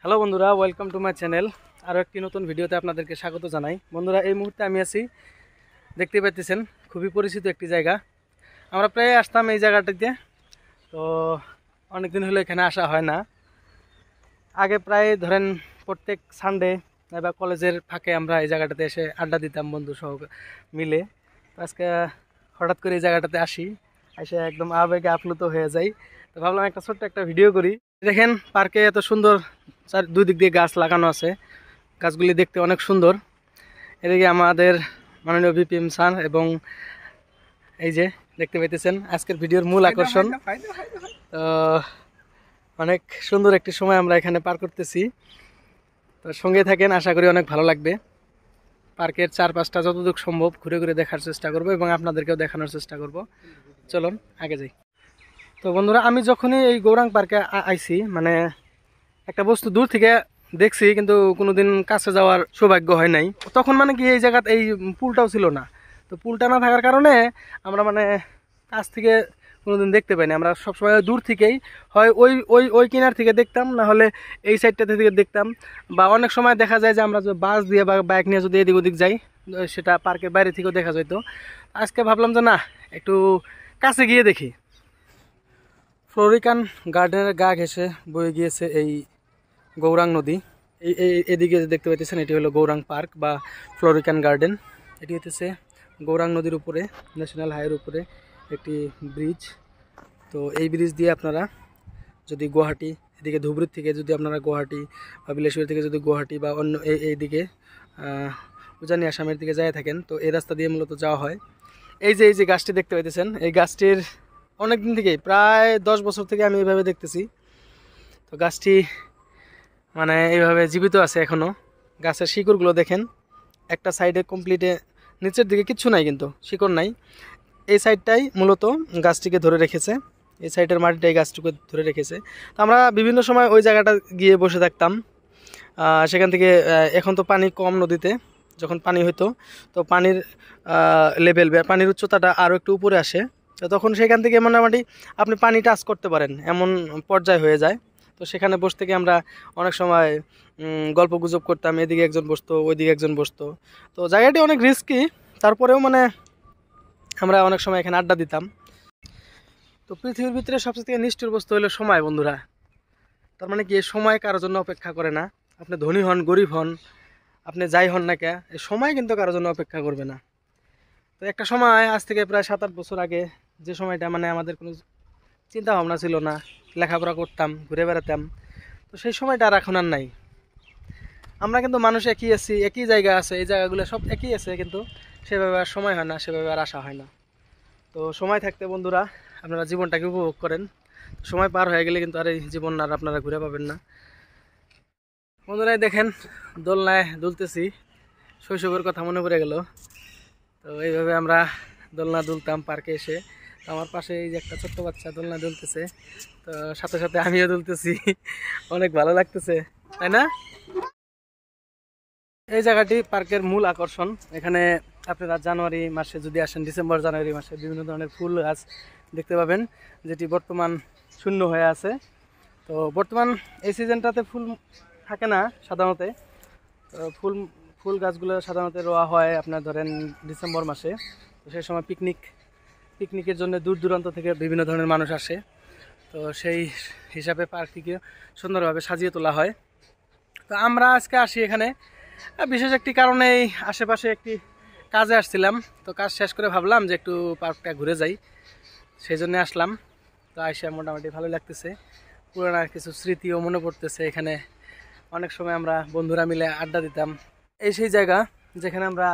Hello বন্ধুরা, welcome to my channel. আরও একটি নতুন ভিডিওতে আপনাদেরকে স্বাগত জানাই। বন্ধুরা, এই মুহূর্তে আমি আছি, দেখতে পাচ্ছেন, খুবই পরিচিত একটি জায়গা। আমরা প্রায় আসতাম এই জায়গাটিতে, তো অনেকদিন হলো এখানে আসা হয় না। আগে প্রায় ধরেন প্রত্যেক সানডে বা কলেজের ফাঁকে আমরা এই জায়গাটাতে এসে আড্ডা দিতাম বন্ধু সহ মিলে। তো আজকে হঠাৎ করে এই জায়গাটাতে আসি, এসে একদম আবেগে আপ্লুত হয়ে যাই। তো ভাবলাম একটা ছোট্ট একটা ভিডিও করি। দেখেন, পার্কে এত সুন্দর দুই দিক দিয়ে গাছ লাগানো আছে, গাছগুলি দেখতে অনেক সুন্দর। এদিকে আমাদের মাননীয় বিপিএম স্যার এবং এই যে দেখতে পাইতেছেন আজকের ভিডিওর মূল আকর্ষণ। তো অনেক সুন্দর একটি সময় আমরা এখানে পার করতেছি, তো সঙ্গে থাকেন, আশা করি অনেক ভালো লাগবে। পার্কের চারপাশটা যতটুকু সম্ভব ঘুরে ঘুরে দেখার চেষ্টা করব এবং আপনাদেরকেও দেখানোর চেষ্টা করব। চলুন আগে যাই। তো বন্ধুরা, আমি যখনই এই গৌরাং পার্কে আইছি, মানে একটা বস্তু দূর থেকে দেখছি কিন্তু কোনোদিন কাছে যাওয়ার সৌভাগ্য হয় নাই। তখন মানে কি এই জায়গাতে এই পুলটাও ছিল না। তো পুলটা না থাকার কারণে আমরা মানে কাছ থেকে কোনোদিন দেখতে পাইনি। আমরা সবসময় দূর থেকেই হয় ওই ওই ওই কিনার থেকে দেখতাম, না হলে এই সাইডটা থেকে দেখতাম। বা অনেক সময় দেখা যায় যে আমরা যদি বাস দিয়ে বা বাইক নিয়ে যদি এদিক ওদিক যাই, সেটা পার্কের বাইরে থেকেও দেখা যেত। আজকে ভাবলাম যে না, একটু কাছে গিয়ে দেখি। ফ্লোরিকান গার্ডেনের গা ঘেঁষে বয়ে গিয়েছে এই গৌরাং নদী। এদিকে দেখতে পাইতেছেন, এটি হলো গৌরাং পার্ক বা ফ্লোরিকান গার্ডেন। এটি হচ্ছে গৌরাং নদীর উপরে, ন্যাশনাল হাইওয়ের উপরে একটি ব্রিজ। তো এই ব্রিজ দিয়ে আপনারা যদি গুয়াহাটি, এদিকে ধুবড়ির থেকে যদি আপনারা গুয়াহাটি বা বিলেশ্বরী থেকে যদি গুয়াহাটি বা অন্য এইদিকে উজানি আসামের দিকে যায় থাকেন, তো এই রাস্তা দিয়ে মূলত যাওয়া হয়। এই যে গাছটি দেখতে পাইতেছেন, এই গাছটির অনেক দিন থেকেই, প্রায় 10 বছর থেকে আমি এইভাবে দেখতেছি। তো গাছটি মানে এইভাবে জীবিত আছে এখনো। গাছের শিকড়গুলো দেখেন, একটা সাইডে কমপ্লিটে, নিচের দিকে কিচ্ছু নাই কিন্তু শিকড় নাই। এই সাইডটাই মূলত গাছটিকে ধরে রেখেছে, এই সাইডের মাটিটাই গাছটিকে ধরে রেখেছে। তো আমরা বিভিন্ন সময় ওই জায়গাটা গিয়ে বসে থাকতাম। সেখান থেকে এখন তো পানি কম নদীতে, যখন পানি হইতো তো পানির লেভেল বা পানির উচ্চতাটা আরও একটু উপরে আসে। তো তখন সেখান থেকে মোটামুটি আপনি পানি টাচ করতে পারেন এমন পর্যায় হয়ে যায়। তো সেখানে বসে থেকে আমরা অনেক সময় গল্প গুজব করতাম, এদিকে একজন বসতো ওইদিকে একজন বসতো। তো জায়গাটি অনেক রিস্কি, তারপরেও মানে আমরা অনেক সময় এখানে আড্ডা দিতাম। তো পৃথিবীর ভিতরে সবচেয়ে নিষ্ঠুর বস্তু হলো সময় বন্ধুরা। তার মানে কি, সময় কারোর জন্য অপেক্ষা করে না। আপনি ধনী হন, গরিব হন, আপনি যাই হন না কে, এই সময় কিন্তু কারোর জন্য অপেক্ষা করবে না। তো একটা সময়, আজ থেকে প্রায় 7-8 বছর আগে, যে সময়টা মানে আমাদের কোনো চিন্তা ভাবনা ছিল না, লেখাপড়া করতাম, ঘুরে বেড়াতাম, তো সেই সময়টা আর এখন আর নাই। আমরা কিন্তু মানুষ একই আছি, একই জায়গা আছে, এই জায়গাগুলো সব একই আছে, কিন্তু সেভাবে আর সময় হয় না, সেভাবে আর আসা হয় না। তো সময় থাকতে বন্ধুরা আপনারা জীবনটাকে উপভোগ করেন। সময় পার হয়ে গেলে কিন্তু আর এই জীবন আর আপনারা ঘুরে পাবেন না। বন্ধুরা দেখেন, দোলনায় দুলতেছি, শৈশবের কথা মনে পড়ে গেল। তো এইভাবে আমরা দোলনা দুলতাম পার্কে এসে। তো আমার পাশে এই যে একটা ছোট্ট বাচ্চা দোলনা দুলতেছে, তো সাথে সাথে আমিও দুলতেছি। অনেক ভালো লাগতেছে, তাই না? এই জায়গাটি পার্কের মূল আকর্ষণ। এখানে আপনারা জানুয়ারি মাসে যদি আসেন, ডিসেম্বর জানুয়ারি মাসে বিভিন্ন ধরনের ফুল গাছ দেখতে পাবেন, যেটি বর্তমান শূন্য হয়ে আছে। তো বর্তমান এই সিজনটাতে ফুল থাকে না সাধারণত। ফুল ফুল গাছগুলো সাধারণত রোয়া হয় আপনার ধরেন ডিসেম্বর মাসে। তো সেই সময় পিকনিকের জন্য দূর দূরান্ত থেকে বিভিন্ন ধরনের মানুষ আসে। তো সেই হিসাবে পার্কটিকে সুন্দরভাবে সাজিয়ে তোলা হয়। তো আমরা আজকে আসি এখানে বিশেষ একটি কারণে, এই আশেপাশে একটি কাজে আসছিলাম। তো কাজ শেষ করে ভাবলাম যে একটু পার্কটা ঘুরে যাই, সেই জন্য আসলাম। তো আইসা মোটামুটি ভালো লাগতেছে, পুরোনো কিছু স্মৃতিও মনে পড়তেছে। এখানে অনেক সময় আমরা বন্ধুরা মিলে আড্ডা দিতাম। এই সেই জায়গা যেখানে আমরা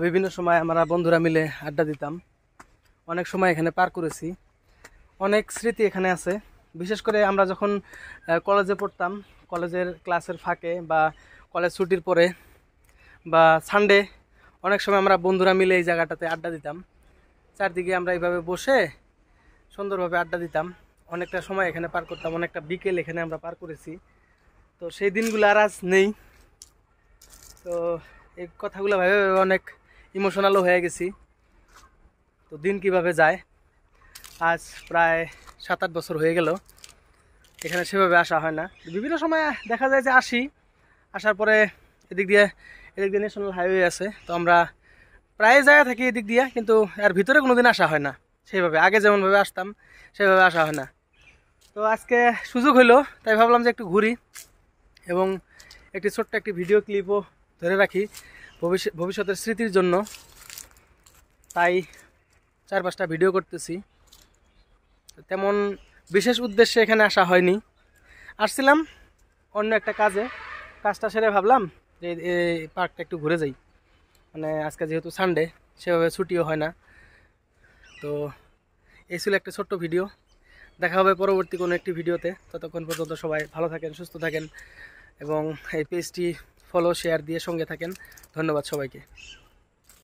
বিভিন্ন সময় আমরা বন্ধুরা মিলে আড্ডা দিতাম, অনেক সময় এখানে পার করেছি, অনেক স্মৃতি এখানে আছে। বিশেষ করে আমরা যখন কলেজে পড়তাম, কলেজের ক্লাসের ফাঁকে বা কলেজ ছুটির পরে বা সানডে, অনেক সময় আমরা বন্ধুরা মিলে এই জায়গাটাতে আড্ডা দিতাম। চারদিকে আমরা এইভাবে বসে সুন্দরভাবে আড্ডা দিতাম, অনেকটা সময় এখানে পার করতাম, অনেকটা বিকেল এখানে আমরা পার করেছি। তো সেই দিনগুলো আর আজ নেই। তো এই কথাগুলো ভেবে ভেবে অনেক ইমোশনালও হয়ে গেছি। তো দিন কিভাবে যায়, আজ প্রায় 7-8 বছর হয়ে গেল। এখানে সেভাবে আসা হয় না। বিভিন্ন সময় দেখা যায় যে আসার পরে এদিক দিয়ে ন্যাশনাল হাইওয়ে আছে, তো আমরা প্রায় জায়গা থাকি এদিক দিয়ে, কিন্তু এর ভিতরে কোনোদিন আসা হয় না সেইভাবে, আগে যেমনভাবে আসতাম সেভাবে আসা হয় না। তো আজকে সুযোগ হলো, তাই ভাবলাম যে একটু ঘুরি এবং একটি ছোট্ট একটি ভিডিও ক্লিপও ধরে রাখি ভবিষ্যতের স্মৃতির জন্য। তাই 4-5টা ভিডিও করতেছি। তেমন বিশেষ উদ্দেশ্যে এখানে আসা হয়নি, আসছিলাম অন্য একটা কাজটা সেরে ভাবলাম যে এই পার্কটা একটু ঘুরে যাই। মানে আজকে যেহেতু সানডে, সেভাবে ছুটিও হয় না। তো এই ছিল একটা ছোট্ট ভিডিও। দেখা হবে পরবর্তী কোনো একটি ভিডিওতে। ততক্ষণ পর্যন্ত সবাই ভালো থাকেন, সুস্থ থাকেন এবং এই পেজটি ফলো শেয়ার দিয়ে সঙ্গে থাকেন। ধন্যবাদ সবাইকে।